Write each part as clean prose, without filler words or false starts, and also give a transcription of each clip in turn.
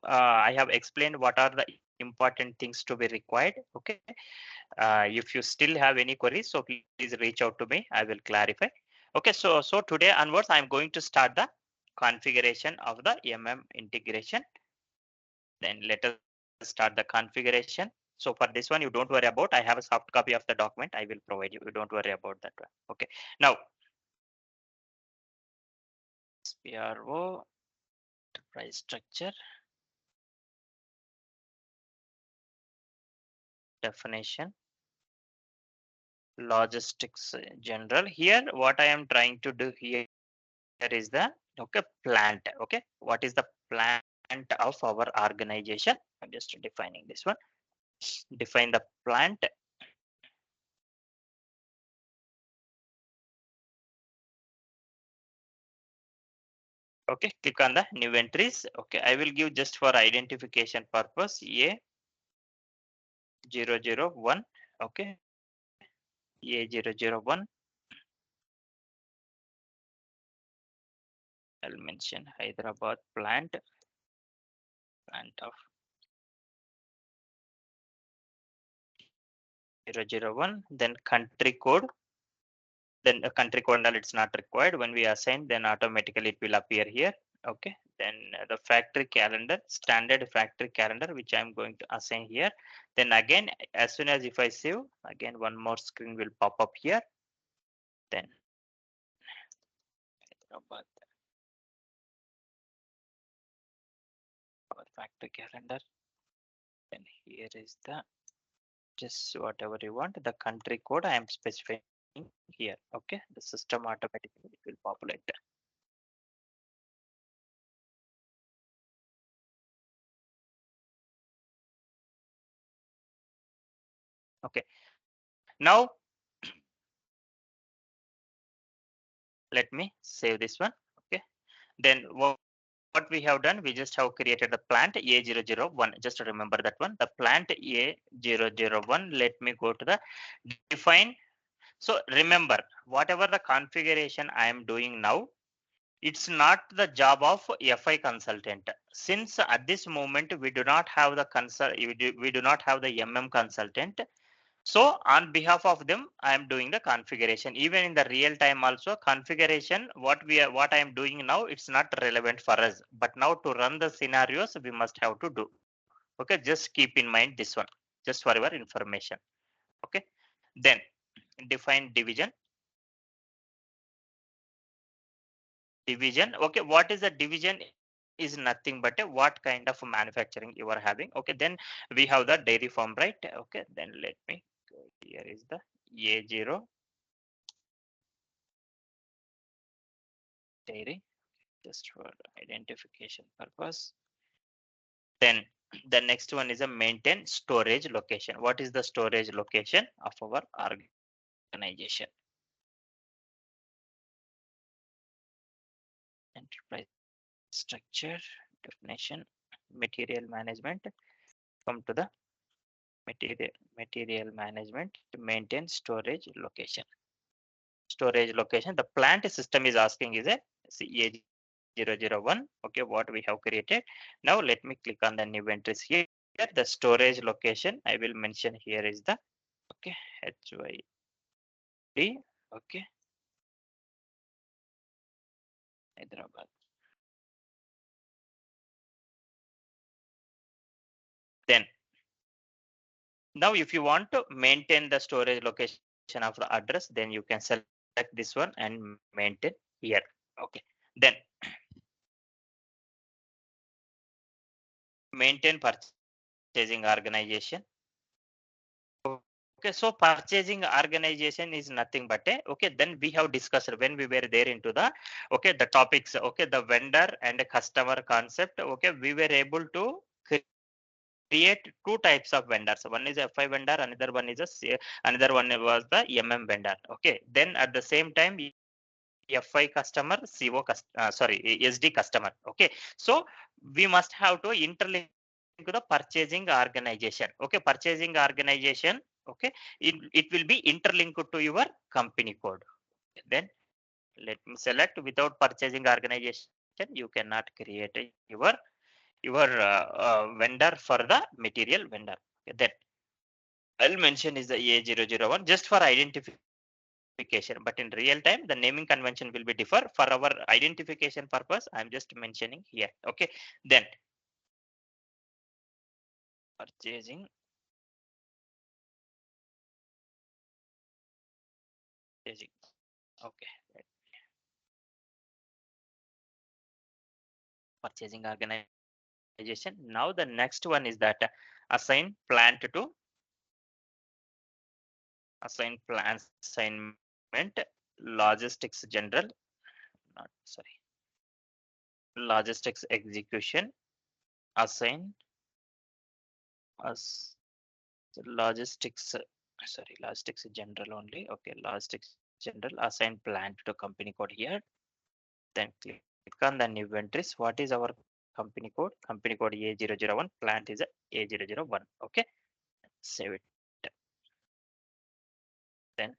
I have explained what are the important things to be required. Okay. If you still have any queries, so please reach out to me. I will clarify. Okay. So today onwards, I'm going to start the configuration of the integration. Then let us start the configuration. So for this one, you don't worry about. I have a soft copy of the document. I will provide you. You don't worry about that one. Okay. Now, PRO enterprise structure definition logistics general. Here, what I am trying to do here is the plant. Okay, what is the plant of our organization? I'm just defining this one. Define the plant. Okay, click on the new entries. Okay, I will give just for identification purpose A001. Okay, A001. I'll mention Hyderabad plant of 001. Then country code. Then a country code it's not required. When we assign, then automatically it will appear here. Okay. Then the factory calendar, standard factory calendar, which I'm going to assign here. Then again, as soon as if I save, again one more screen will pop up here. Then Hyderabad, our factory calendar. Then here is the just whatever you want. The country code I am specifying here. Okay. The system automatically will populate. Okay. Now let me save this one. Okay. Then what we have done, we just have created the plant A001. Just remember that one, the plant A001. Let me go to the define. So remember, whatever the configuration I am doing now, it's not the job of FI consultant. Since at this moment we do not have the we do not have the consultant. So on behalf of them, I am doing the configuration. Even in the real time also configuration, what I am doing now, it's not relevant for us. But now to run the scenarios, we must have to do. Okay, just keep in mind this one, just for your information. Okay, then define division. Division. Okay, what is the division? Is nothing but what kind of manufacturing you are having. Okay, then we have the dairy farm, right? Okay, then let me go. Here is the A0 dairy, just for identification purpose. Then the next one is a maintain storage location. What is the storage location of our organization? Enterprise structure, definition, material management. Come to the material management to maintain storage location. Storage location. The plant system is asking is a CA001. Okay, what we have created. Now let me click on the new entries here. The storage location I will mention here is the okay HYD. Okay, Hyderabad. Then now if you want to maintain the storage location of the address, then you can select this one and maintain here. Okay, then maintain purchasing organization. Okay, so purchasing organization is nothing but a okay. Then we have discussed when we were there into the okay the topics. Okay, the vendor and the customer concept. Okay, we were able to create two types of vendors. One is a FI vendor, another one is another one was the vendor. Okay, then at the same time FI customer, sorry, SD customer. Okay, so we must have to interlink to the purchasing organization. Okay, purchasing organization. Okay, it will be interlinked to your company code. Then let me select without purchasing organization. You cannot create your your vendor for the material vendor. Okay, then I'll mention is the A001 just for identification, but in real time the naming convention will be differ. For our identification purpose, I'm just mentioning here. Okay, then purchasing purchasing. Okay, purchasing organization. Now the next one is that assign plant to assign plan assignment logistics general, not sorry, logistics execution assign as logistics sorry, logistics general only. Okay, logistics general assign plant to company code here. Then click on the new entries. What is our company code? Company code A001, plant is A001. Okay, save it. Then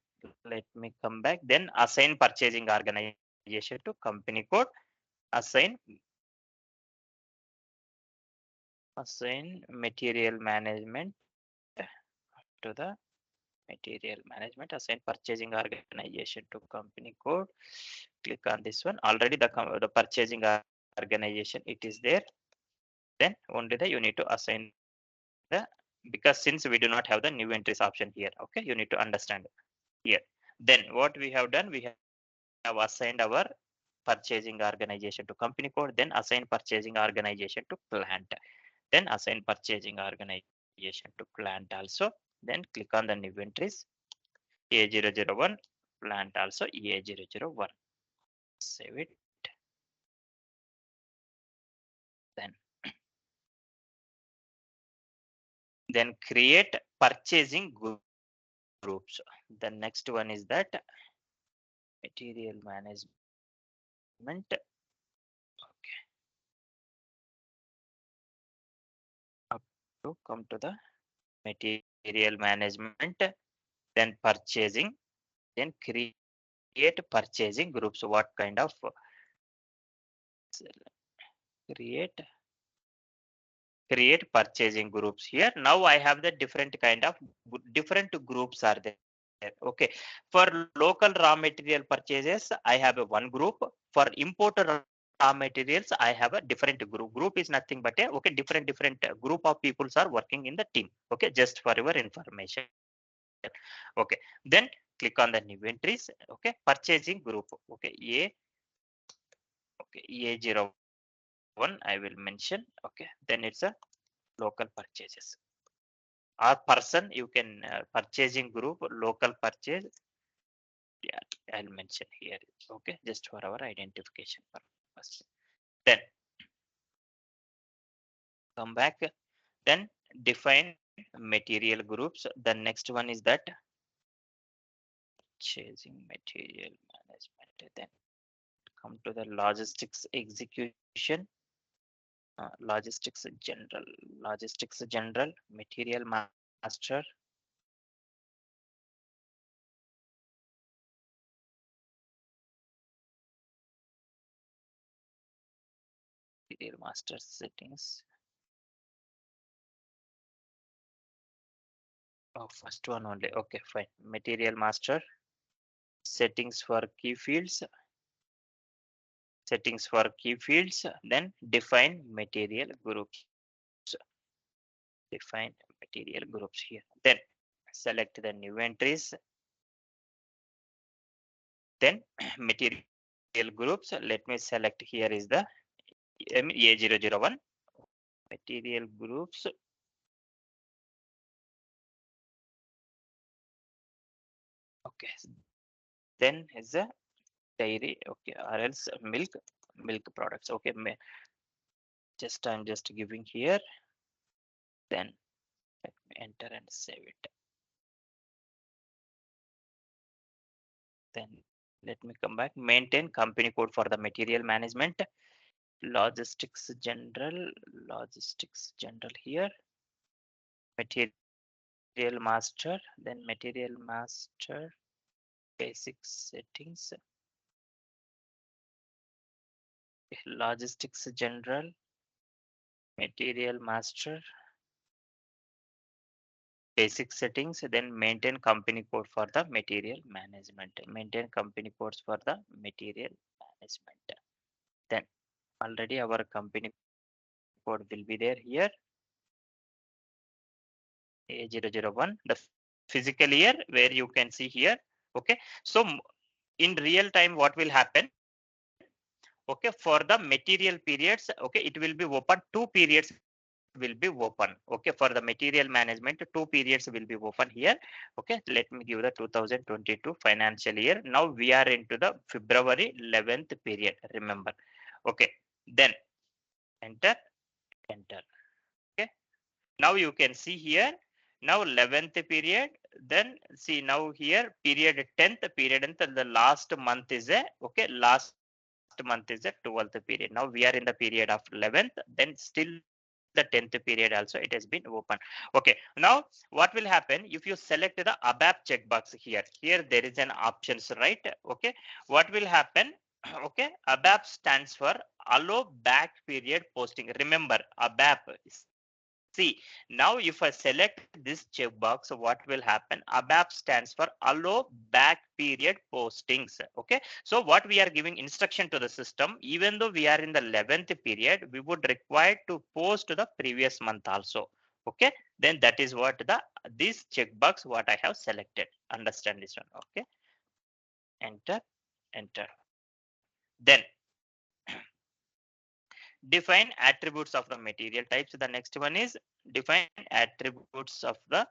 let me come back. Then assign purchasing organization to company code. Assign material management to the material management. Assign purchasing organization to company code. Click on this one. Already the purchasing organization it is there. Then only the you need to assign the, because since we do not have the new entries option here. Okay, you need to understand here. Then what we have done, we have assigned our purchasing organization to company code, then assign purchasing organization to plant, then assign purchasing organization to plant also. Then click on the new entries A001, plant also A001. Save it. Then create purchasing groups. The next one is that material management. Up to come to the material management, then purchasing, then create purchasing groups. What kind of create purchasing groups here? Now I have the different kind of different groups are there. Okay, for local raw material purchases I have a one group. For imported raw materials I have a different group. Group is nothing but a okay, different group of peoples are working in the team. Okay, just for your information. Okay, then click on the new entries. Okay, purchasing group. Okay, A01 I will mention. Okay, then it's a local purchases or person. You can purchasing group local purchase. Yeah, I'll mention here. Okay, just for our identification purpose. Then come back. Then define material groups. The next one is that purchasing material management. Then come to the logistics execution. Logistics general, material master, material master settings. Oh, first one only. Okay, fine. Material master settings for key fields. Settings for key fields. Then define material groups. Define material groups here. Then select the new entries. Then material groups. Let me select here is the A001 material groups. Okay, then is a dairy. Okay, or else milk products. Okay, just I'm just giving here. Then let me enter and save it. Then let me come back. Maintain company code for the material management. Logistics general. Logistics general here. Material master. Then material master. Basic settings. Logistics general. Material master, basic settings, then maintain company code for the material management. Maintain company codes for the material management. Then already our company code will be there here. A001, the physical year where you can see here. Okay. So in real time, what will happen? Okay, for the material periods, okay, it will be open. Two periods will be open. Okay, for the material management, two periods will be open here. Okay, let me give the 2022 financial year. Now we are into the February 11th period. Remember. Okay, then enter, enter. Okay, now you can see here. Now 11th period. Then see now here period 10th period, and the last month is a okay last month is the 12th period. Now we are in the period of 11th, then still the 10th period also it has been open. Okay, now what will happen if you select the ABAP checkbox here? Here there is an options, right? Okay, what will happen? Okay, ABAP stands for allow back period posting. Remember ABAP. See, now if I select this checkbox, what will happen? ABAP stands for allow back period postings. Okay. So what we are giving instruction to the system, even though we are in the 11th period, we would require to post the previous month also. Okay. Then that is what this checkbox what I have selected. Understand this one. Okay. Enter, enter. Then define attributes of the material types. The next one is define attributes of the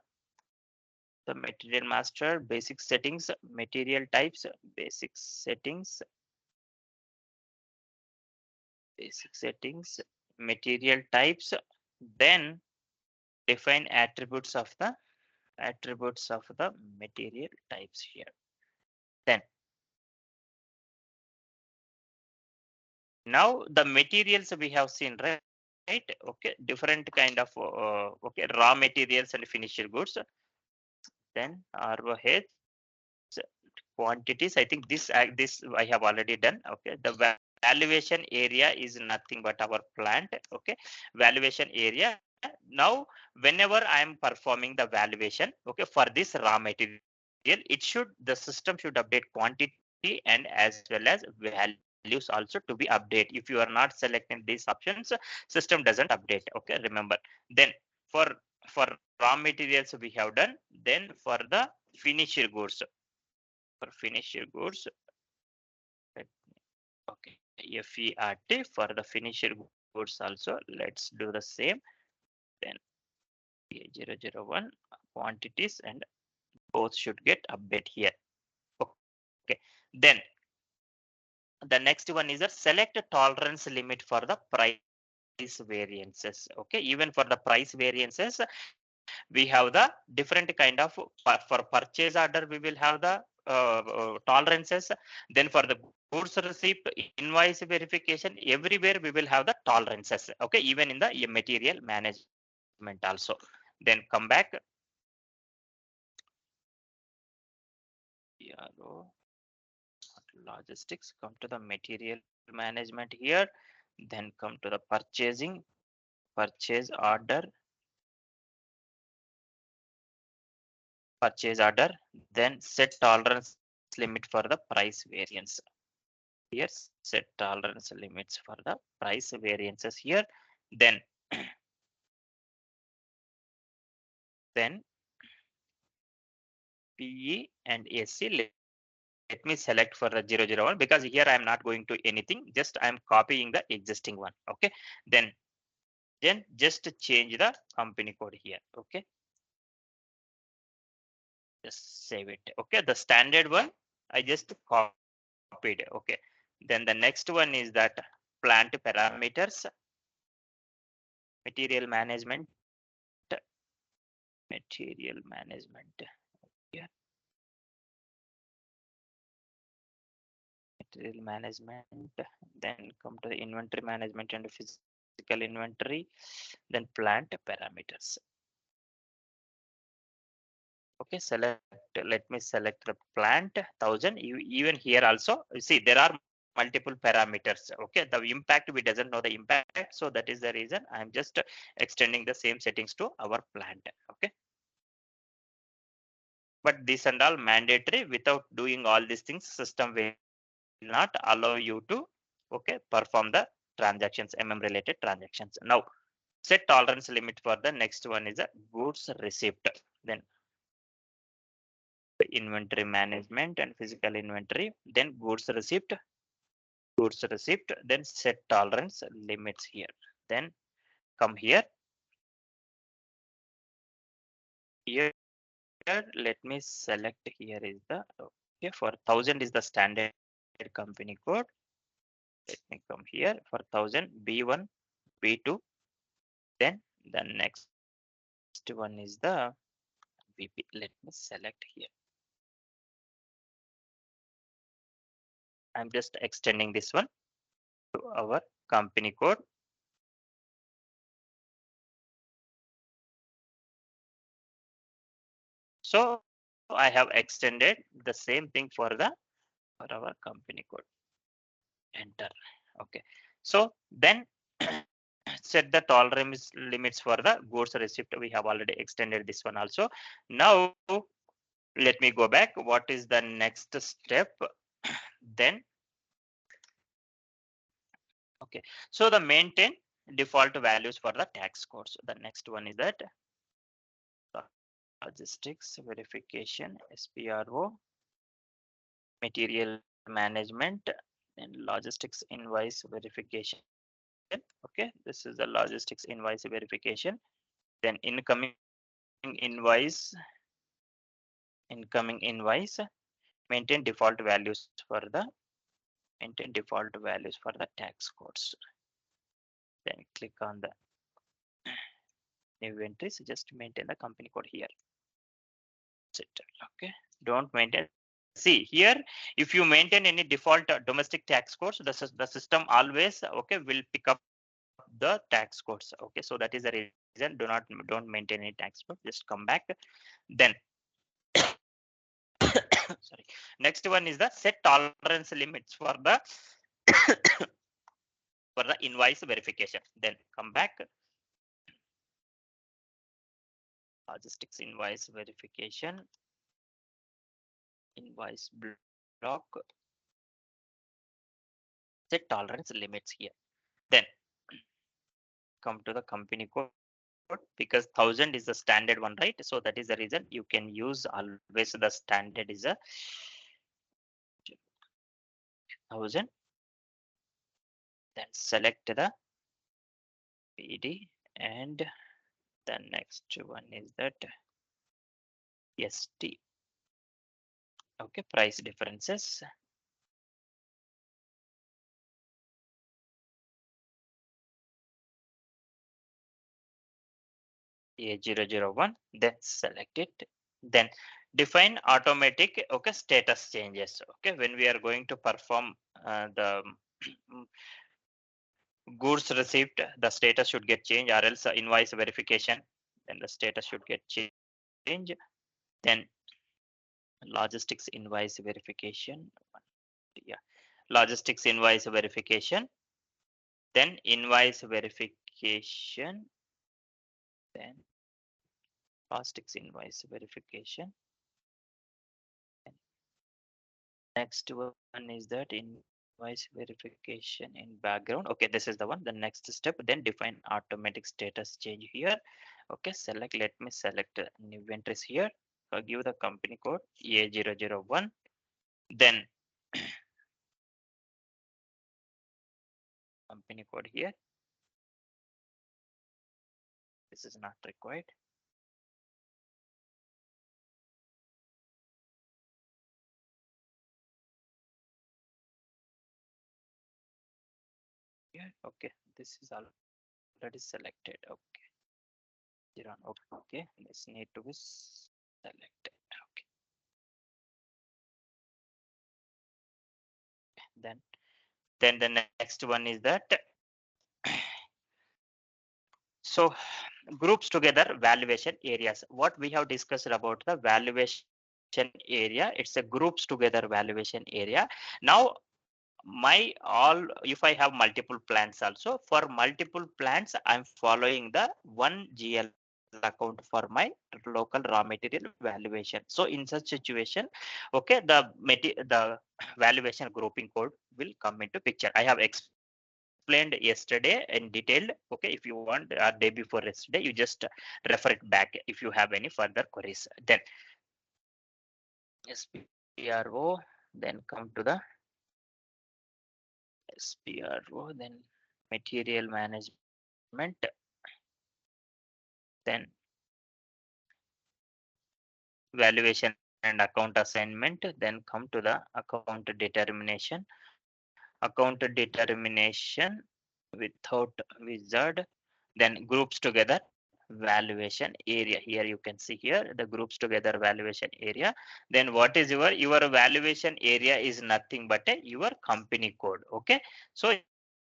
material master, basic settings, material types, basic settings, basic settings, material types. Then define attributes of the material types here. Then now the materials we have seen, right? Okay, different kind of okay raw materials and finished goods. Then ROH quantities. I think this I have already done. Okay, the valuation area is nothing but our plant. Okay, valuation area. Now, whenever I am performing the valuation, okay, for this raw material, the system should update quantity and as well as values also to be updated. If you are not selecting these options, system doesn't update. Okay, remember. Then for for raw materials we have done. Then for the finished goods, for finished goods, okay, FERT for the finished goods also. Let's do the same. Then A001 quantities and both should get update here. Okay. Then the next one is a select tolerance limit for the price variances. Okay, even for the price variances, we have the different kind of for purchase order we will have the tolerances. Then for the goods receipt, invoice verification, everywhere we will have the tolerances. Okay, even in the material management also. Then come back. Logistics, come to the material management here. Then come to the purchasing, purchase order, purchase order. Then set tolerance limit for the price variance. Here set tolerance limits for the price variances here. Then then PE and AC, let me select for the 001 because here I am not going to anything, just I am copying the existing one. Okay, then just change the company code here. Okay, just save it. Okay, the standard one I just copied. Okay, then the next one is that plant parameters, material management, material management. Yeah, material management. Then come to the inventory management and physical inventory. Then plant parameters. Okay, select. Let me select the plant 1000. Even here also, you see there are multiple parameters. Okay, the impact, we doesn't know the impact, so that is the reason I'm just extending the same settings to our plant. Okay, but this and all mandatory. Without doing all these things, system will not allow you to, okay, perform the transactions, related transactions. Now set tolerance limit for the next one is a goods receipt. Then the inventory management and physical inventory, then goods receipt, then set tolerance limits here. Then come here, let me select, here is the, okay, for 1000 is the standard company code. Let me come here for 1000 B1 B2, then the next one is the VP. Let me select here. I'm just extending this one to our company code. So I have extended the same thing for our company code. Enter. Okay. So then set the tolerance limits for the goods receipt. We have already extended this one also. Now let me go back. What is the next step? Then okay. So the maintain default values for the tax codes. The next one is that logistics verification, SPRO, material management, and logistics invoice verification. Okay, this is the logistics invoice verification. Then invoice, incoming invoice, maintain default values for the tax codes. Then click on the inventories, just maintain the company code here. Okay, don't maintain. See here, if you maintain any default domestic tax codes, the system always, okay, will pick up the tax codes. Okay, so that is the reason. Don't maintain any tax code. Just come back. Then sorry. Next one is the set tolerance limits for the for the invoice verification. Then come back. Logistics invoice verification. Invoice block. Set tolerance limits here. Then come to the company code, because 1000 is the standard one, right? So that is the reason you can use always the standard is a 1000. Then select the PD, and the next one is that ST. Okay, price differences. A001, then select it. Then define automatic, okay, status changes. Okay, when we are going to perform the goods receipt, the status should get changed, or else invoice verification, then the status should get changed. Then logistics invoice verification. Yeah, logistics invoice verification, then invoice verification, then logistics invoice verification. Next one is that invoice verification in background. Okay, this is the one. The next step, then define automatic status change here. Okay, select, let me select inventories here. Give the company code A001. Then company code here. This is not required. Yeah, okay, this is already selected. Okay, okay, this need to be selected. Okay, then the next one is that so groups together valuation areas. What we have discussed about the valuation area, it's a groups together valuation area. Now if I have multiple plants also, for multiple plants, I'm following the one GL account for my local raw material valuation. So in such situation, okay, the valuation grouping code will come into picture. I have explained yesterday in detail. Okay, if you want day before yesterday, you just refer it back if you have any further queries. Then SPRO, then come to the SPRO, then material management, then valuation and account assignment, then come to the account determination. Account determination without wizard, then groups together valuation area. Here you can see here the groups together valuation area. Then what is your valuation area is nothing but your company code. Okay, so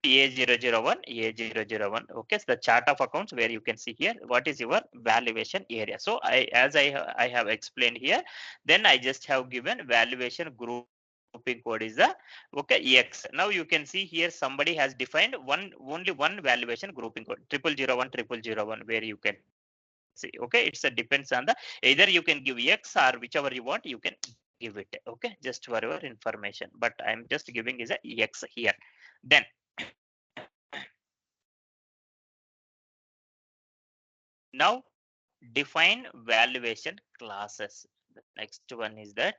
A001, A001. Okay, so the chart of accounts where you can see here what is your valuation area. So I have explained here, then I just have given valuation grouping code is the okay X. Now you can see here somebody has defined only one valuation grouping code 0001 where you can see. Okay, it's a depends on the either you can give X or whichever you want you can give it. Okay, just for your information, but I'm just giving is a X here. Then now define valuation classes. The next one is that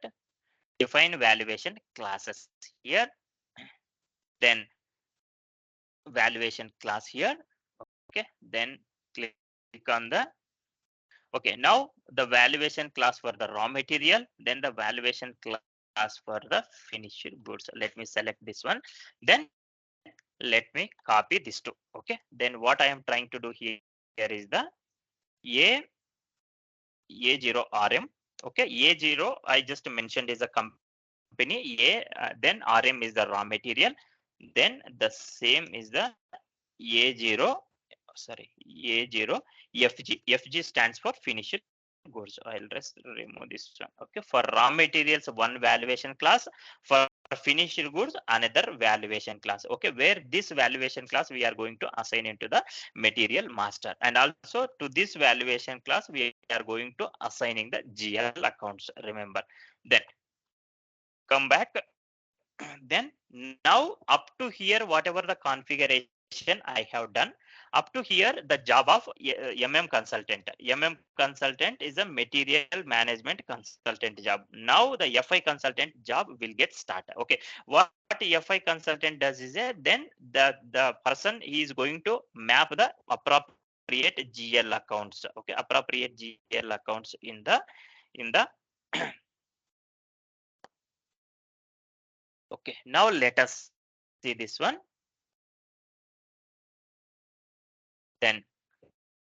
define valuation classes here. Then valuation class here. Okay, then click on the okay. Now the valuation class for the raw material, then the valuation class for the finished goods. Let me select this one. Then let me copy this two. Okay, then what I am trying to do here is the a A0 RM. Okay, A0 I just mentioned is a company. Then RM is the raw material. Then the same is the A0, sorry, A0 FG. FG stands for finished goods. I'll just remove this one. Okay, for raw materials, one valuation class. For finished goods, another valuation class. Okay, where this valuation class we are going to assign into the material master. And also to this valuation class, we are going to assigning the GL accounts. Remember, then come back. Then now up to here whatever the configuration I have done, up to here the job of MM consultant is a material management consultant job. Now the FI consultant job will get started. Okay, what FI consultant does is then the person he is going to map the appropriate GL accounts. Okay, appropriate GL accounts in the okay. Now let us see this one. Then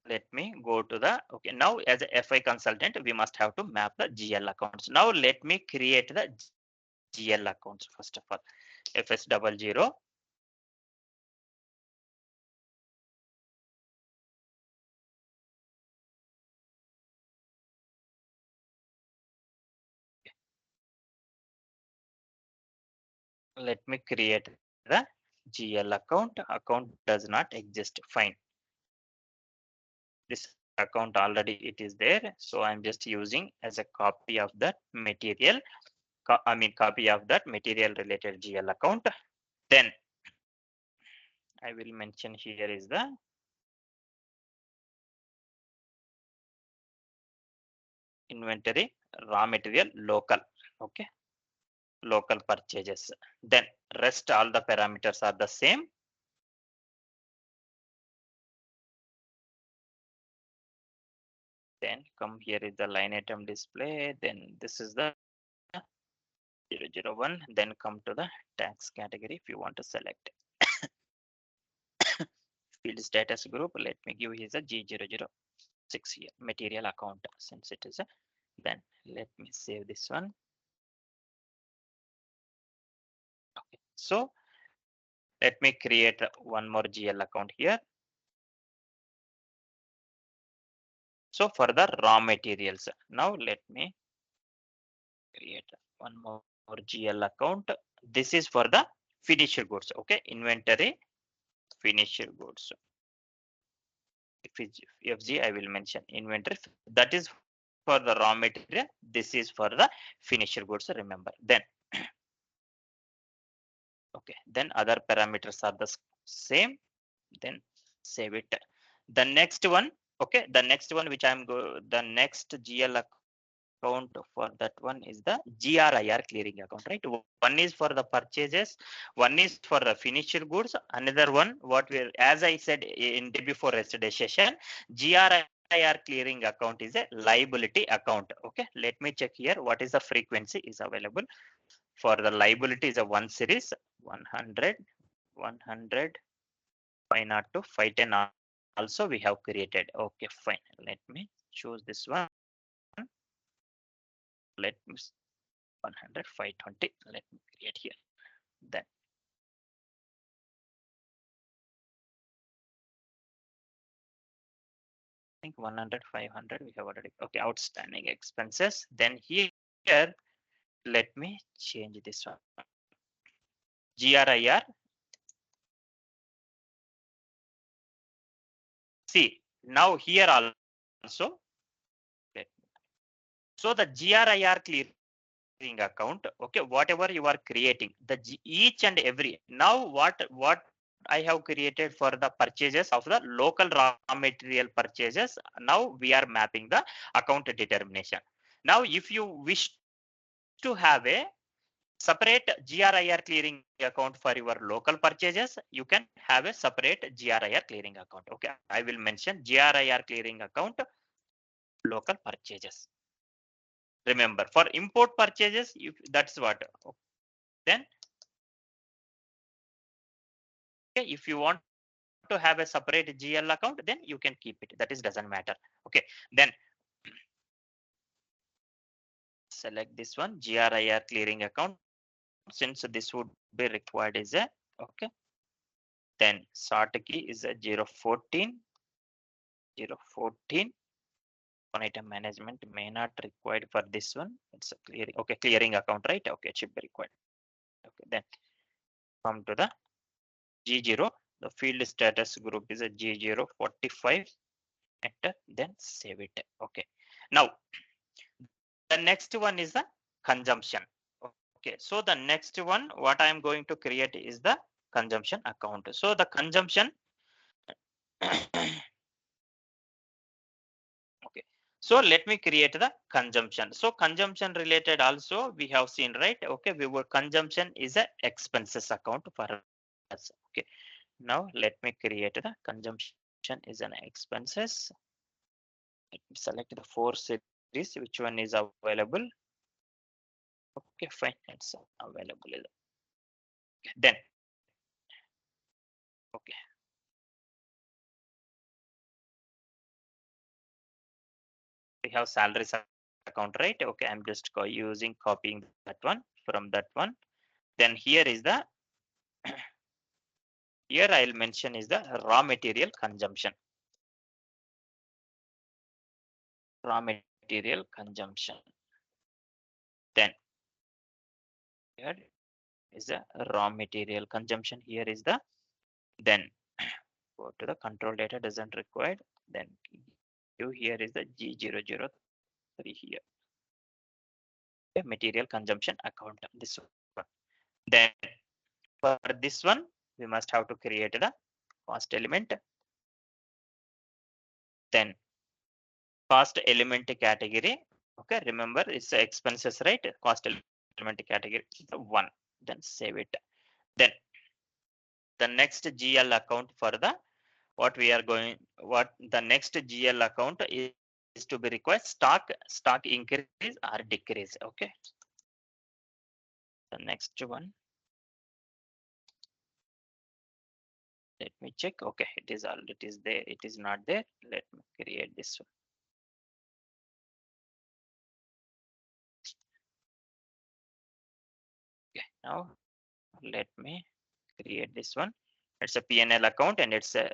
let me go to the okay. Now as a FI consultant, we must have to map the GL accounts. Now let me create the GL accounts first of all. FS00. Let me create the GL account. Account does not exist. Fine. This account already it is there. So I'm just using as a copy of that material. Copy of that material related GL account. Then I will mention here is the inventory raw material local. Okay, local purchases. Then rest all the parameters are the same. Then come here is the line item display. Then this is the 001. Then come to the tax category if you want to select field status group. Let me give here a G006 here material account since it is a then let me save this one. Okay, so let me create one more GL account here. So for the raw materials, now let me create one more GL account. This is for the finished goods. Okay, inventory finished goods. If it's FG, I will mention inventory. That is for the raw material. This is for the finished goods. Remember. Then okay. Then other parameters are the same. Then save it. The next one. Okay. The next one which I'm go. The next GL account for that one is the GRIR clearing account, right? One is for the purchases, one is for the finished goods, another one what we, as I said in day before yesterday session, GRIR clearing account is a liability account. Okay, let me check here what is the frequency is available for the liability is a 1 series 100 100 502 510 also we have created. Okay, fine, let me choose this one. Let me 100 520, let me create here. Then I think 100 500 we have already. Okay, outstanding expenses. Then here let me change this one. GRIR. See now here also. So the GRIR clearing account. Okay, whatever you are creating, the each and every now what I have created for the purchases of the local raw material purchases. Now we are mapping the account determination. Now, if you wish to have a separate GRIR clearing account for your local purchases, you can have a separate GRIR clearing account. Okay, I will mention GRIR clearing account local purchases. Remember, for import purchases, if that's what. Then, okay, if you want to have a separate GL account, then you can keep it. That is doesn't matter. Okay, then select this one GRIR clearing account. Since this would be required is a okay. Then sort key is a 014 014. One item management may not required for this one. It's a clearing. Okay, clearing account, right? Okay, it should be required. Okay, then come to the G0. The field status group is a G045. Enter, then save it. Okay. Now the next one is the consumption. Okay, so the next one, what I am going to create is the consumption account. So the consumption. Okay, so let me create the consumption. So consumption related also we have seen, right? Okay, we were consumption is a expenses account for us. Okay, now let me create the consumption is an expenses. Let me select the 4 series, which one is available. Okay, fine, it's available. Then okay, we have salaries account, right? Okay, I'm just using copying that one from that one. Then here is the here I'll mention is the raw material consumption. Raw material consumption. Then here is the raw material consumption. Here is the then go to the control data doesn't required. Then here is the G003 here. Okay, material consumption account. This one. Then for this one, we must have to create the cost element. Then cost element category. Okay, remember it's the expenses, right? Cost element category is the one. Then save it. Then the next GL account for the what we are going what the next GL account is to be required stock increase or decrease. Okay, the next one, let me check. Okay, it is all it is there, it is not there. Let me create this one. Okay, now let me create this one. It's a PNL account and it's a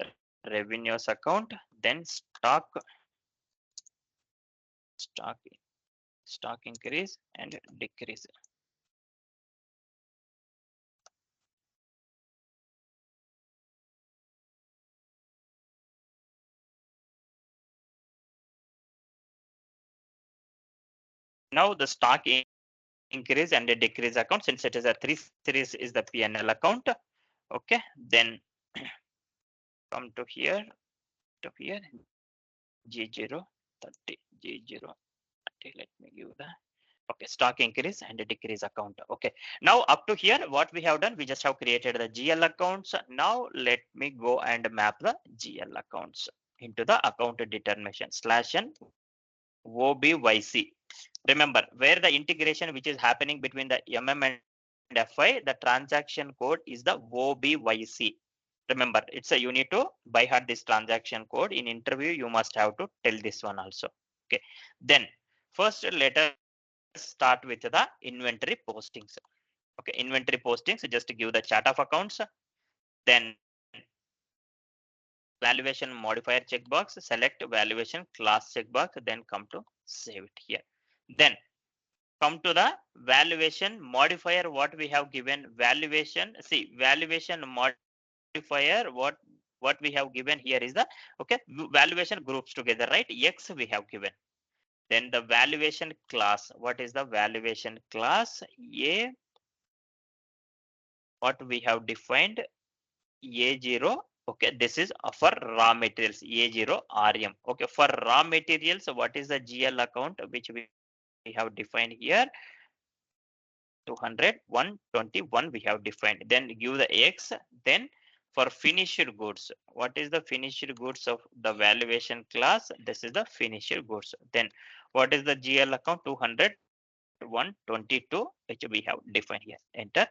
revenues account. Then stock stock increase and decrease. Now the stock increase and a decrease account, since it is a 3 series is the PNL account. Okay, then come to here, G0 30, G0 30. Let me give the okay stock increase and a decrease account. Okay, now up to here what we have done, we just have created the GL accounts. Now let me go and map the GL accounts into the account determination /n OBYC. Remember where the integration which is happening between the MM and FI, the transaction code is the OBYC. Remember, it's a you need to by heart this transaction code. In interview, you must have to tell this one also. Okay. Then first let us start with the inventory postings. Okay, inventory postings, just to give the chart of accounts. Then valuation modifier checkbox, select valuation class checkbox, then come to save it here. Then come to the valuation modifier, what we have given valuation. See, valuation modifier, what we have given here is the okay valuation groups together, right? X we have given. Then the valuation class, what is the valuation class? A, what we have defined A0. Okay, this is for raw materials A0 RM. Okay, for raw materials, what is the GL account which we have defined here? 200 121 we have defined. Then give the X. Then for finished goods, what is the finished goods of the valuation class? This is the finished goods. Then what is the GL account? 200 122 which we have defined here. Enter.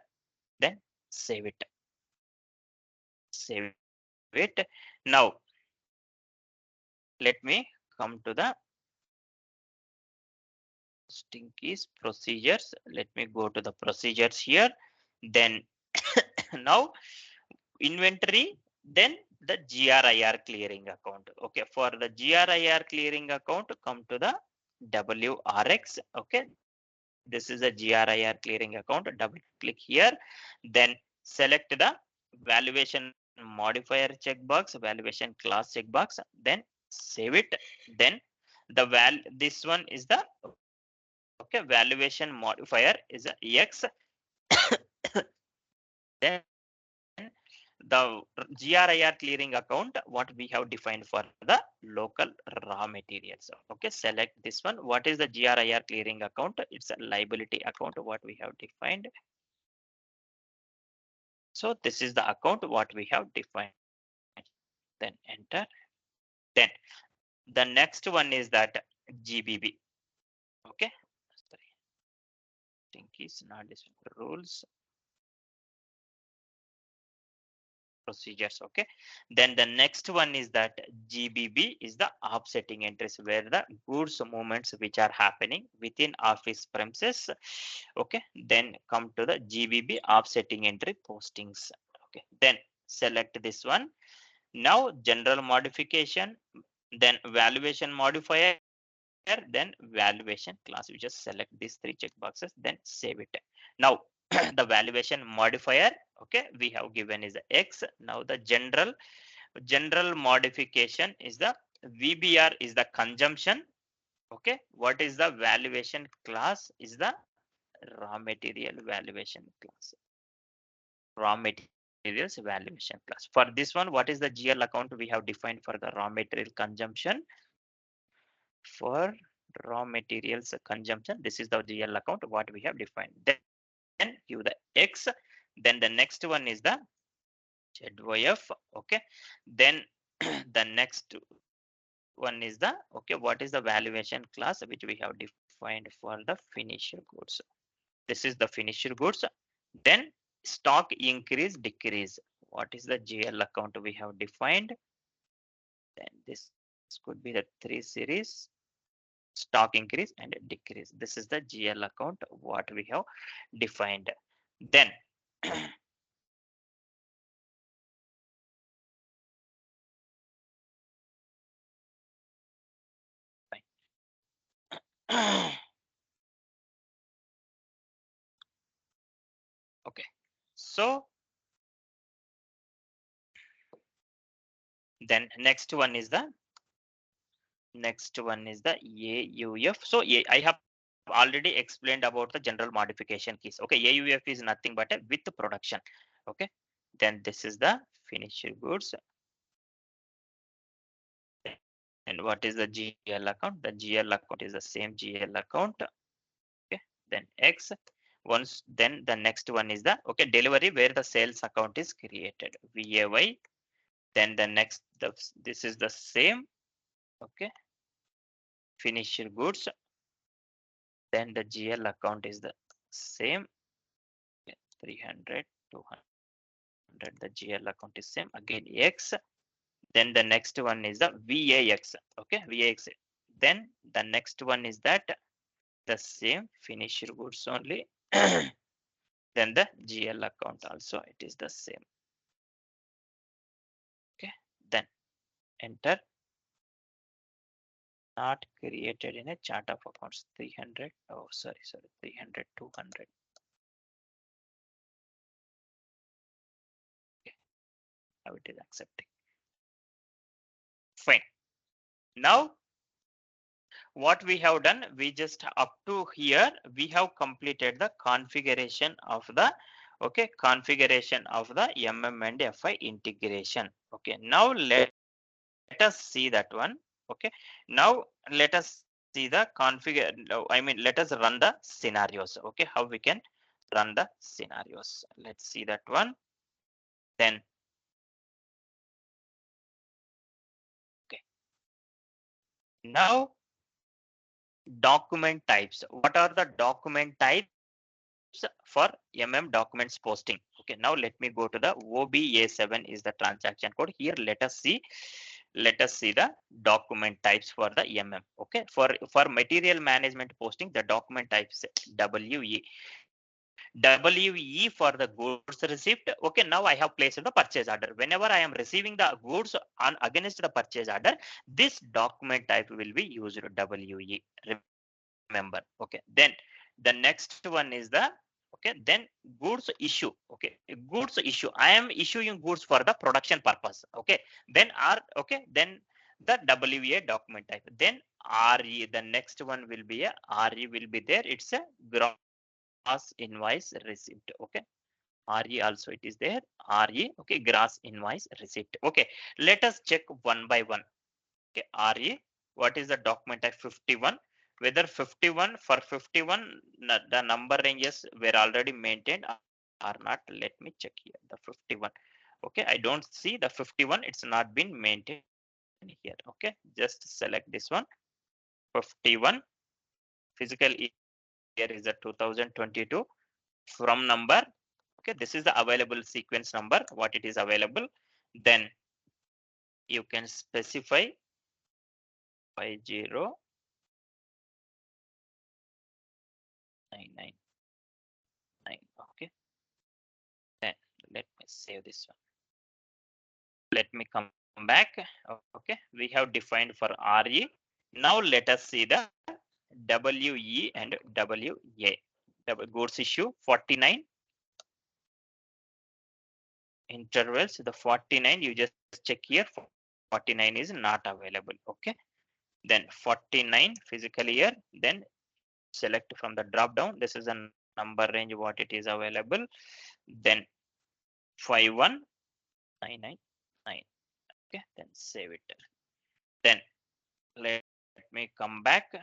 Then save it. Save it. Now let me come to the Stinky's procedures. Let me go to the procedures here. Then now inventory, then the GRIR clearing account. Okay, for the GRIR clearing account, come to the WRX. Okay, this is a GRIR clearing account. Double click here, then select the valuation modifier checkbox, valuation class checkbox, then save it. Then the this one is the okay valuation modifier is a X. Then the GRIR clearing account, what we have defined for the local raw materials. Okay, select this one. What is the GRIR clearing account? It's a liability account, what we have defined. So this is the account what we have defined. Then enter. Then the next one is that GBB. Okay, sorry, I think it's not this rules. Procedures. Okay, then the next one is that GBB is the offsetting entries, where the goods movements which are happening within office premises. Okay, then come to the GBB offsetting entry postings. Okay, then select this one. Now general modification, then valuation modifier, then valuation class. We just select these three check boxes, then save it. Now the valuation modifier, okay, we have given is X. Now the general modification is the VBR is the consumption. Okay, what is the valuation class? Is the raw material valuation class. Raw materials valuation class. For this one, what is the GL account we have defined for the raw material consumption? For raw materials consumption, this is the GL account what we have defined. Then give the X. Then the next one is the ZYF. Okay, then the next one is the okay what is the valuation class which we have defined for the finished goods. This is the finished goods. Then stock increase decrease, what is the GL account we have defined? Then this could be the 3 series stock increase and decrease. This is the GL account what we have defined. Then okay, so then next one is the AUF. So I have already explained about the general modification keys. Okay, AUF is nothing but a with production. Okay, then this is the finished goods. And what is the GL account? The GL account is the same GL account. Okay, then X. Once then the next one is the okay delivery where the sales account is created. VAY. Then the next this is the same. Okay, finished goods. Then the GL account is the same. Okay, 300, 200. The GL account is same again X. Then the next one is the VAX. Okay, VAX. Then the next one is that the same finished goods only. Then the GL account also it is the same. Okay, then enter. Not created in a chart of accounts 300. Oh, sorry, 300, 200. Okay, now it is accepting. Fine. Now what we have done, we just up to here we have completed the configuration of the okay configuration of the and FI integration. Okay, now let us see that one. Okay, now let us see the configure. No, I mean let us run the scenarios. Okay, how we can run the scenarios. Let's see that one. Then okay, now document types. What are the document types for documents posting? Okay, now let me go to the OBA7 is the transaction code. Here let us see the document types for the Okay, for material management posting, the document types WE. WE for the goods receipt. Okay, now I have placed the purchase order. Whenever I am receiving the goods on against the purchase order, this document type will be used WE. Remember. Okay, then the next one is the okay then goods issue. Okay, goods issue, I am issuing goods for the production purpose. Okay, then then the WA document type. Then RE, the next one will be a RE will be there. It's a gross invoice receipt. Okay, RE also it is there. RE, okay, gross invoice receipt. Okay, let us check one by one. Okay, RE, what is the document type? 51. Whether 51 for 51 the number ranges were already maintained or not. Let me check here the 51. Okay, I don't see the 51. It's not been maintained here. Okay, just select this one. 51 physical year is the 2022 from number. Okay, this is the available sequence number what it is available. Then you can specify 50 999. Okay, then let me save this one. Let me come back. Okay, we have defined for RE. Now let us see the WE and WA. Goods issue 49 intervals. The 49 you just check here. 49 is not available. Okay, then 49 physical year. Then select from the drop down. This is a number range what it is available. Then 51999. Okay, then save it. Then let me come back.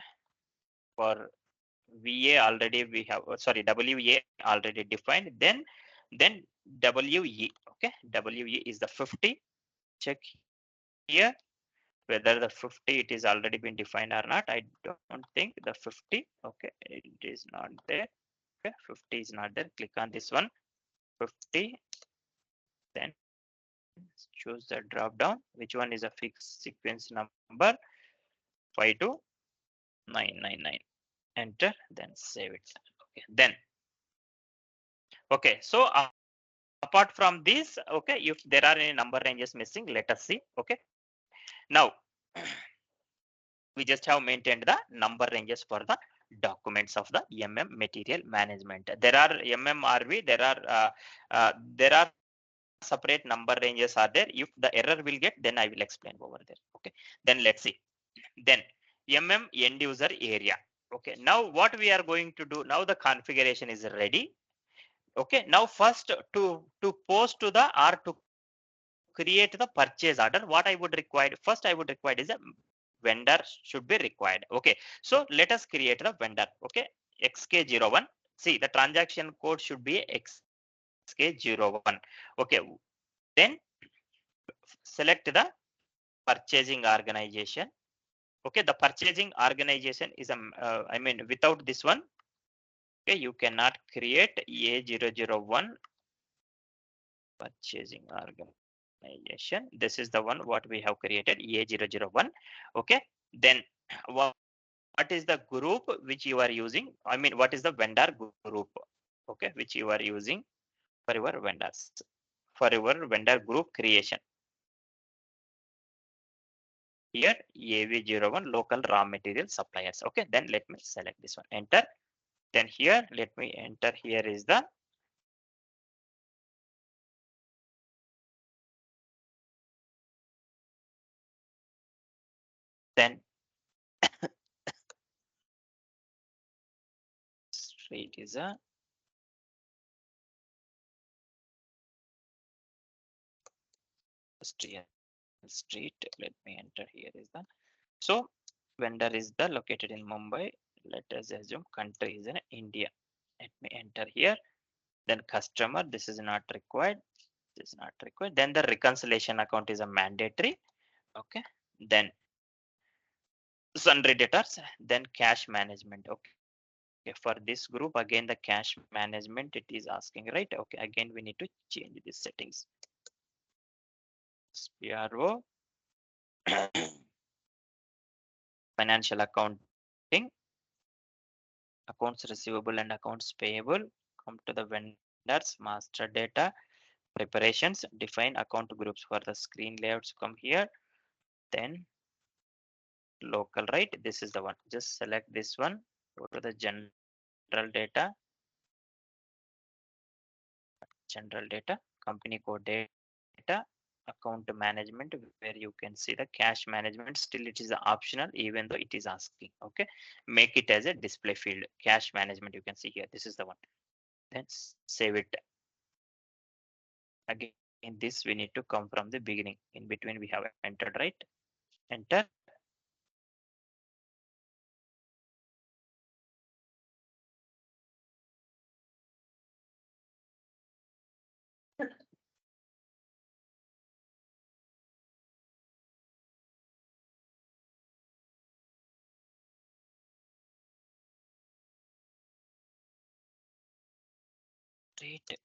For VA already we have sorry WA already defined. Then WE. Okay, WE is the 50. Check here whether the 50 it is already been defined or not. I don't think the 50. Okay, it is not there. Okay, 50 is not there. Click on this one. 50. Then choose the drop down. Which one is a fixed sequence number? 52999. Enter, then save it. Okay, then okay, so apart from this, okay, if there are any number ranges missing, let us see. Okay, now we just have maintained the number ranges for the documents of the material management. There are MMRV, there are separate number ranges are there. If the error will get, then I will explain over there. Okay, then let's see. Then end user area. Okay, now what we are going to do now, the configuration is ready. Okay, now first to post to the or to create the purchase order, what I would require first, I would require is a vendor should be required. Okay, so let us create the vendor. Okay, xk01. See, the transaction code should be xk01. Okay, then select the purchasing organization. Okay, the purchasing organization is I mean, without this one, okay, you cannot create A001 purchasing organization. This is the one what we have created, A001. Okay, then what is the group which you are using? I mean, what is the vendor group? Okay, which you are using for your vendors, for your vendor group creation. Here AV01 local raw material suppliers. Okay, then let me select this one, enter. Then here let me enter, here is the then street is a street. Let me enter, here is the, so vendor is the located in Mumbai. Let us assume country is in India. Let me enter here. Then customer, this is not required. This is not required. Then the reconciliation account is a mandatory. Okay. Then sundry debtors. Then cash management. Okay. Okay, for this group again the cash management it is asking, right? Okay, again we need to change these settings. PRO financial accounting, accounts receivable and accounts payable. Come to the vendors, master data, preparations, define account groups. For the screen layouts, come here. Then local, right? This is the one. Just select this one. Go to the general data, company code data, account management, where you can see the cash management. Still it is optional, even though it is asking. Okay, make it as a display field. Cash management, you can see here, this is the one. Then save it. Again, in this we need to come from the beginning. In between we have entered, right? Enter. Right.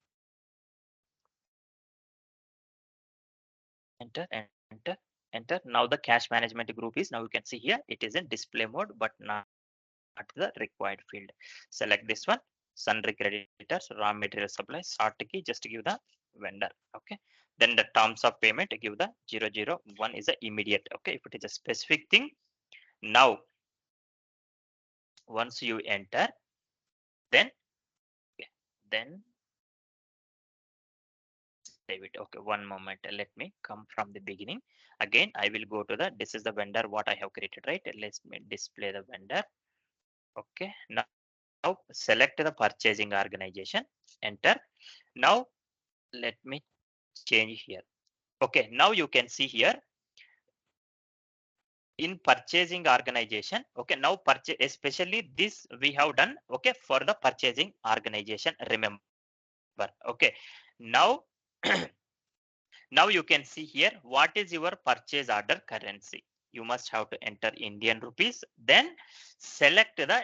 Enter, enter, enter. Now the cash management group is, now you can see here it is in display mode, but not the required field. Select this one, sundry creditors, raw material supply, sort key, just give the vendor. Okay, then the terms of payment, give the 001 is a immediate. Okay, if it is a specific thing, now once you enter, then okay, then save it. Okay, one moment, let me come from the beginning. Again I will go to the, this is the vendor what I have created, right? Let me display the vendor. Okay, now select the purchasing organization, enter. Now let me change here. Okay, now you can see here in purchasing organization. Okay, now purchase, especially this we have done, okay, for the purchasing organization, remember. Okay, now now you can see here what is your purchase order currency. You must have to enter Indian rupees, then select the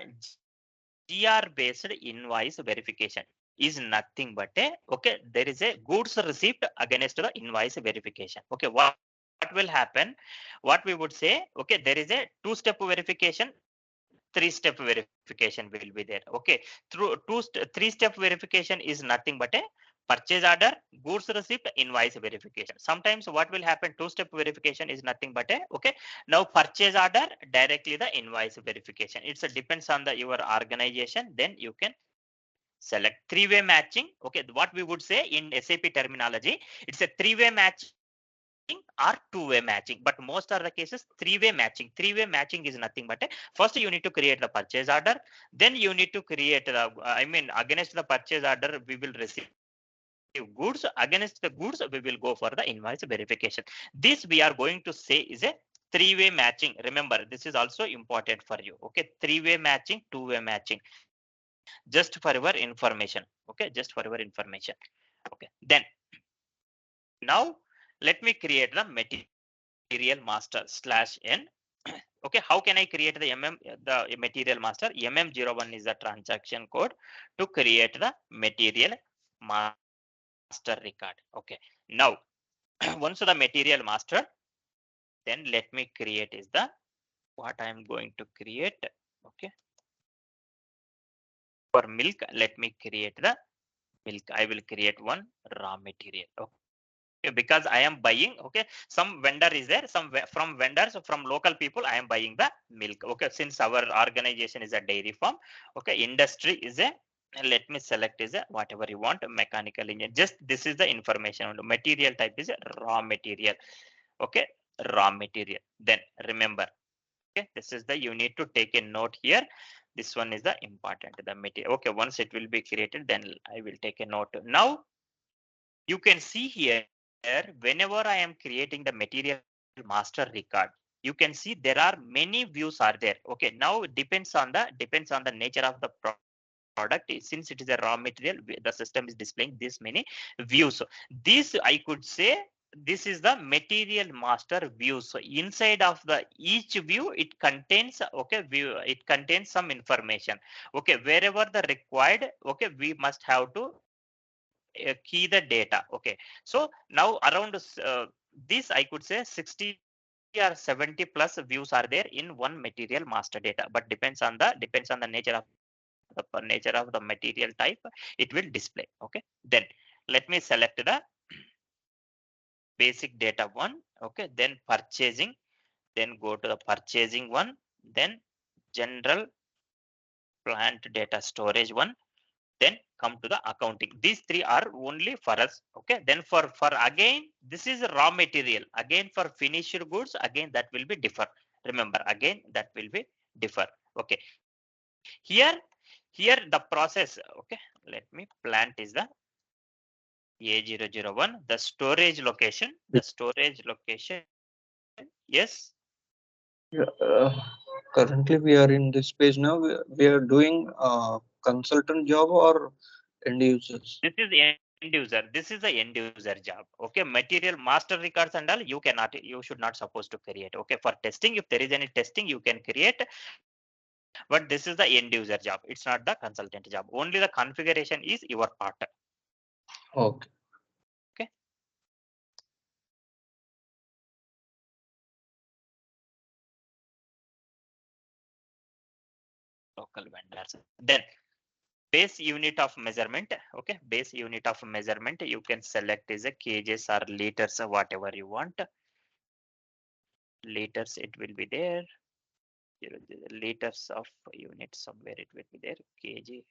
GR based invoice verification is nothing but a, okay, there is a goods receipt against the invoice verification. Okay, what will happen, what we would say, okay, there is a two-step verification, three-step verification will be there. Okay, through three-step verification is nothing but a purchase order, goods receipt, invoice verification. Sometimes what will happen, two-step verification is nothing but a, okay, now purchase order, directly the invoice verification. It's a depends on the your organization. Then you can select three-way matching. Okay, what we would say in SAP terminology, it's a three-way matching or two-way matching, but most are the cases three-way matching. Three-way matching is nothing but first you need to create the purchase order, then you need to create the against the purchase order we will receive goods, against the goods we will go for the invoice verification. This we are going to say is a three-way matching. Remember, this is also important for you. Okay, three-way matching, two-way matching, just for your information. Okay, just for your information. Okay, then now let me create the material master /n. Okay, how can I create the the material master? MM01 is the transaction code to create the material master record. Okay, now once the material master, then let me create is the what I am going to create. Okay, for milk, let me create the milk. I will create one raw material. Okay, because I am buying. Okay, some vendor is there, from vendors, from local people I am buying the milk. Okay, since our organization is a dairy farm. Okay, industry is a, let me select is a whatever you want, mechanical engineer. Just this is the information. Material type is a raw material. Okay, raw material. Then remember, okay, this is the, you need to take a note here. This one is the important, the material. Okay, once it will be created, then I will take a note. Now you can see here, whenever I am creating the material master record, you can see there are many views are there. Okay, now it depends on the nature of the product. Since it is a raw material, the system is displaying this many views. So this I could say, this is the material master view. So inside of the each view, it contains, okay, view, it contains some information. Okay, wherever the required, okay, we must have to key the data. Okay, so now around this I could say 60 or 70 plus views are there in one material master data, but depends on the nature of the material type, it will display. Okay, then let me select the basic data one. Okay, then purchasing, then go to the purchasing one, then general plant data storage one, then come to the accounting. These three are only for us. Okay, then for again, this is raw material. Again for finished goods, again that will be differ. Remember, again that will be differ. Okay, here the process. Okay, let me, plant is the A001, the storage location, yes. Yeah, currently, we are in this page now. We are doing consultant job or end users. This is end user. This is the end user job. Okay, material master records and all, you should not supposed to create. Okay, for testing, if there is any testing, you can create. But this is the end user job. It's not the consultant job. Only the configuration is your part. Okay. Okay. Local vendors. Then base unit of measurement. Okay, base unit of measurement. You can select is a kgs or liters or whatever you want. Liters, it will be there. Liters of unit, somewhere it will be there. Kg.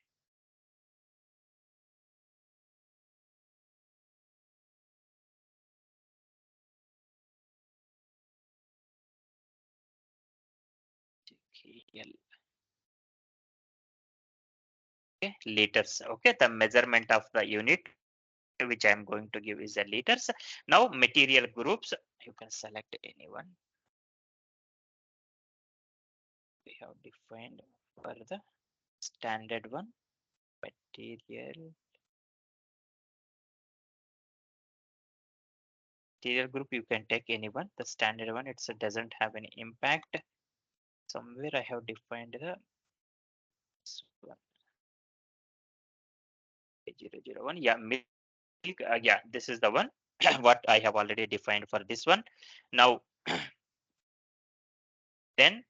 KL. Okay, liters. Okay, the measurement of the unit which I am going to give is the liters. Now material groups, you can select anyone. We have defined for the standard one, material group, you can take anyone. The standard one, it doesn't have any impact. Somewhere I have defined the this one, 001. Yeah, milk. Yeah, this is the one what I have already defined for this one. Now then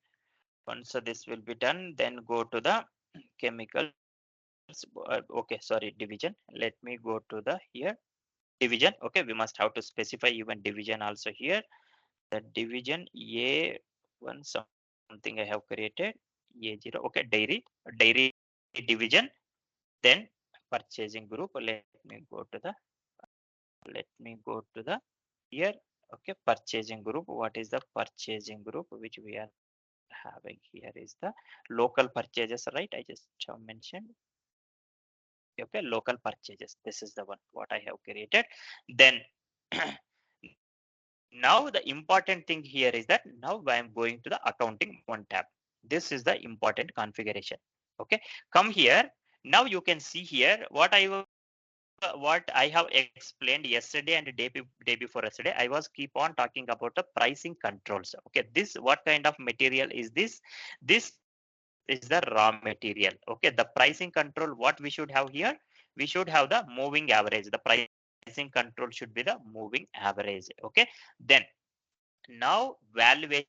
once this will be done, then go to the chemicals. Okay, sorry, division. Let me go to the here division. Okay, we must have to specify even division also here. The division A1 something I have created, A0. Okay, dairy division. Then purchasing group. Let me go to the here. Okay, purchasing group. What is the purchasing group which we are having here is the local purchases, right? I just have mentioned. Okay, local purchases. This is the one what I have created. Then now the important thing here is that now I am going to the accounting one tab. This is the important configuration. Okay, come here. Now you can see here what I have explained yesterday and day before yesterday. I was keep on talking about the pricing controls. Okay, this what kind of material is this? This is the raw material. Okay, the pricing control what we should have here? We should have the moving average. The pricing control should be the moving average. Okay, then now valuation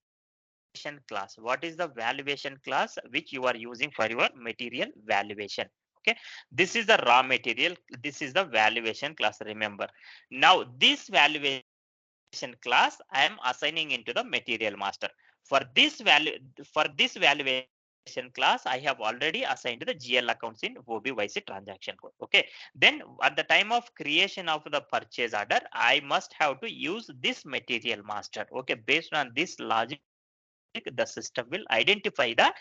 class. What is the valuation class which you are using for your material valuation? Okay, this is the raw material. This is the valuation class. Remember, now this valuation class I am assigning into the material master. For this valuation class, I have already assigned the GL accounts in OBYC transaction code. Okay, then at the time of creation of the purchase order, I must have to use this material master. Okay, based on this logic, the system will identify the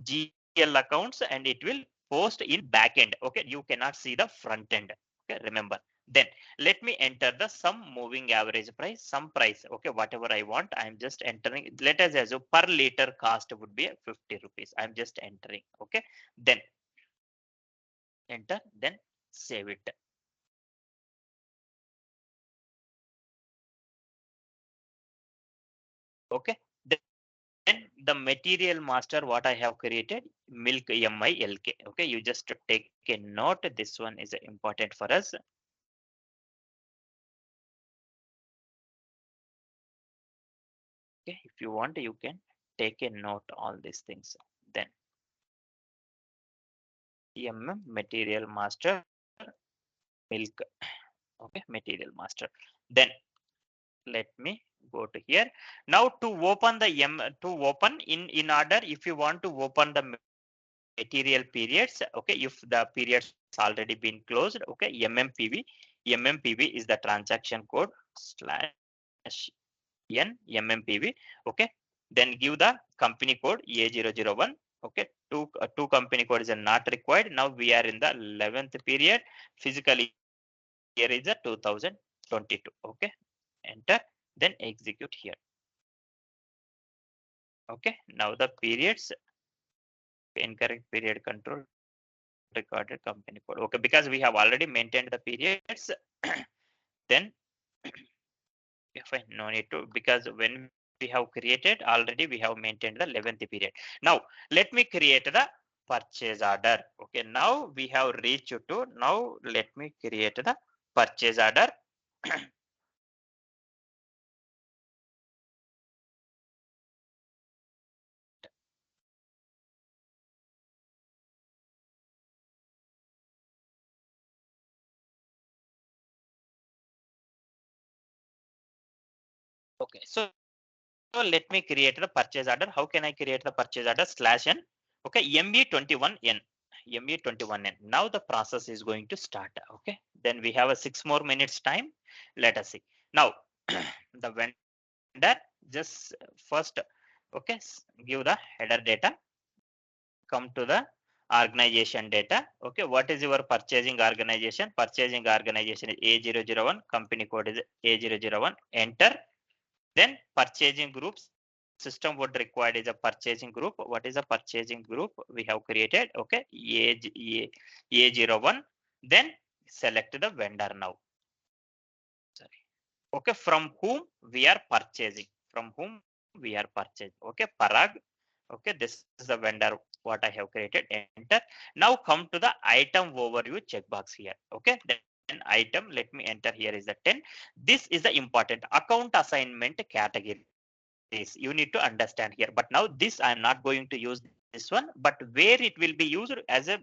GL accounts and it will post in backend. Okay, you cannot see the front end. Okay, remember. Then let me enter the sum moving average price, some price. Okay, whatever I want, I'm just entering. Let us assume per liter cost would be 50 rupees. I'm just entering. Okay, then enter, then save it. Okay, then the material master what I have created, milk MILK. Okay, you just take a note. This one is important for us. Okay, if you want, you can take a note all these things. Then material master milk. Okay, material master. Then let me go to here. Now to open the to open in order, if you want to open the material periods, okay, if the periods already been closed, okay, MMPV is the transaction code slash n MMPV. Okay, then give the company code A001. Okay, two company code is not required. Now we are in the 11th period. Physical year is the 2022. Okay, enter, then execute here. Okay, now the periods, incorrect period control recorded company code. Okay, because we have already maintained the periods, then fine, no need to, because when we have created already, we have maintained the 11th period. Now let me create the purchase order. Okay, now we have reached to, now let me create the purchase order. Okay, so let me create the purchase order. How can I create the purchase order? Slash n. Okay, ME21N. ME21N. Now the process is going to start. Okay, then we have a 6 more minutes time. Let us see. Now the vendor just first, okay, give the header data. Come to the organization data. Okay, what is your purchasing organization? Purchasing organization is A001. Company code is A001. Enter. Then purchasing groups, system would require is a purchasing group. What is a purchasing group we have created? Okay, A01. Then select the vendor now. Sorry. Okay, from whom we are purchasing. From whom we are purchasing. Okay, Parag. Okay, this is the vendor what I have created. Enter. Now come to the item overview checkbox here. Okay, then item, let me enter here is the 10. This is the important account assignment category. You need to understand here, but now this I am not going to use this one, but where it will be used as a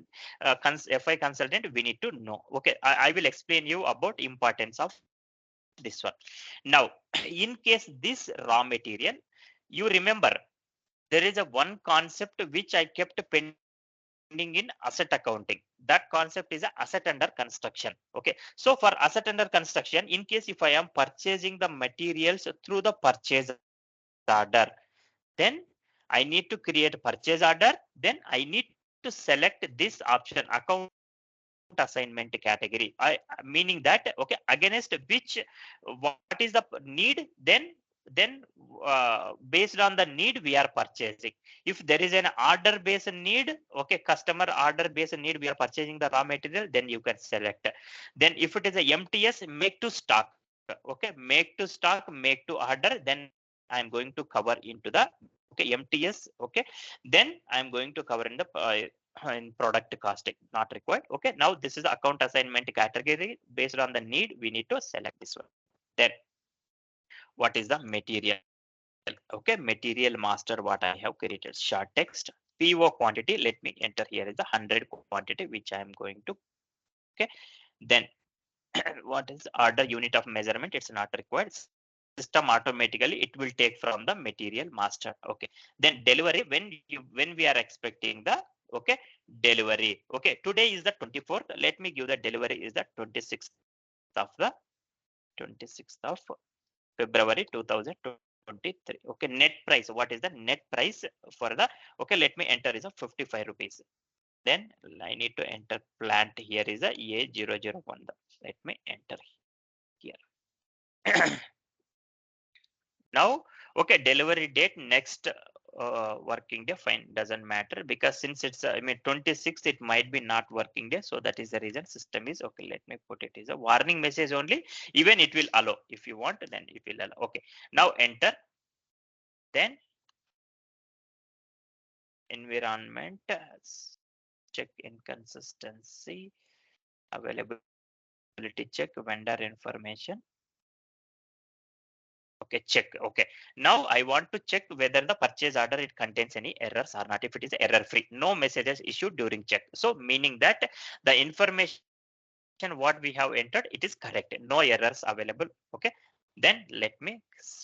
FI consultant, we need to know. Okay, I will explain you about importance of this one. Now in case this raw material, you remember there is a one concept which I kept pending in asset accounting. That concept is a asset under construction. Okay. So for asset under construction, in case if I am purchasing the materials through the purchase order, then I need to create a purchase order. Then I need to select this option, account assignment category. Meaning that, okay, against which, what is the need, then based on the need we are purchasing. If there is an order based need, okay, customer order based need, we are purchasing the raw material, then you can select. Then if it is a MTS, make to stock, okay, make to stock, make to order, then I'm going to cover into the, okay, MTS, okay, then I'm going to cover in the in product costing, not required. Okay, now this is the account assignment category. Based on the need, we need to select this one. Then what is the material? Okay, material master, what I have created, short text, PO quantity. Let me enter here is the 100 quantity, which I am going to, okay. Then what is order unit of measurement? It's not required. System automatically it will take from the material master. Okay. Then delivery, when we are expecting the, okay, delivery. Okay, today is the 24th. Let me give the delivery is the 26th of the 26th of February 2023. Okay, net price. What is the net price for the, okay, let me enter is a 55 rupees. Then I need to enter plant here is a A001. Let me enter here. Now, okay, delivery date next working day, fine, doesn't matter, because since it's I mean 26th, it might be not working day, so that is the reason system is, okay, let me put it is a warning message only. Even it will allow, if you want, then it will allow. Okay, now enter. Then environment, check inconsistency, availability check, vendor information. Okay, check. Okay, now I want to check whether the purchase order it contains any errors or not. If it is error free, no messages issued during check, so meaning that the information what we have entered, it is correct, no errors available. Okay, then let me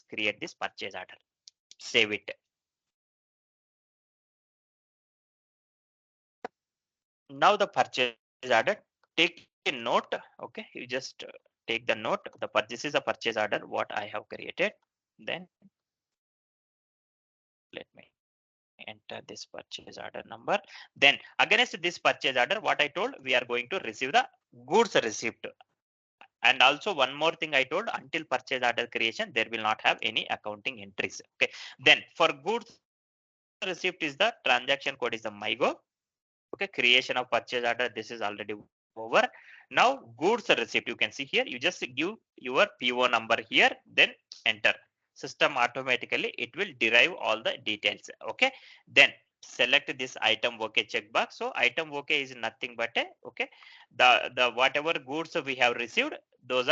create this purchase order, save it. Now the purchase order, take a note. Okay, you just take the note, this is a purchase order what I have created. Then let me enter this purchase order number. Then against this purchase order, what I told, we are going to receive the goods receipt. And also one more thing I told, until purchase order creation, there will not have any accounting entries. Okay, then for goods receipt is the transaction code is the MyGo. Okay, creation of purchase order, this is already over. Now goods receipt, you can see here, you just give your PO number here, then enter. System automatically it will derive all the details. Okay, then select this item okay checkbox. So item okay is nothing but a, okay, the whatever goods we have received, those are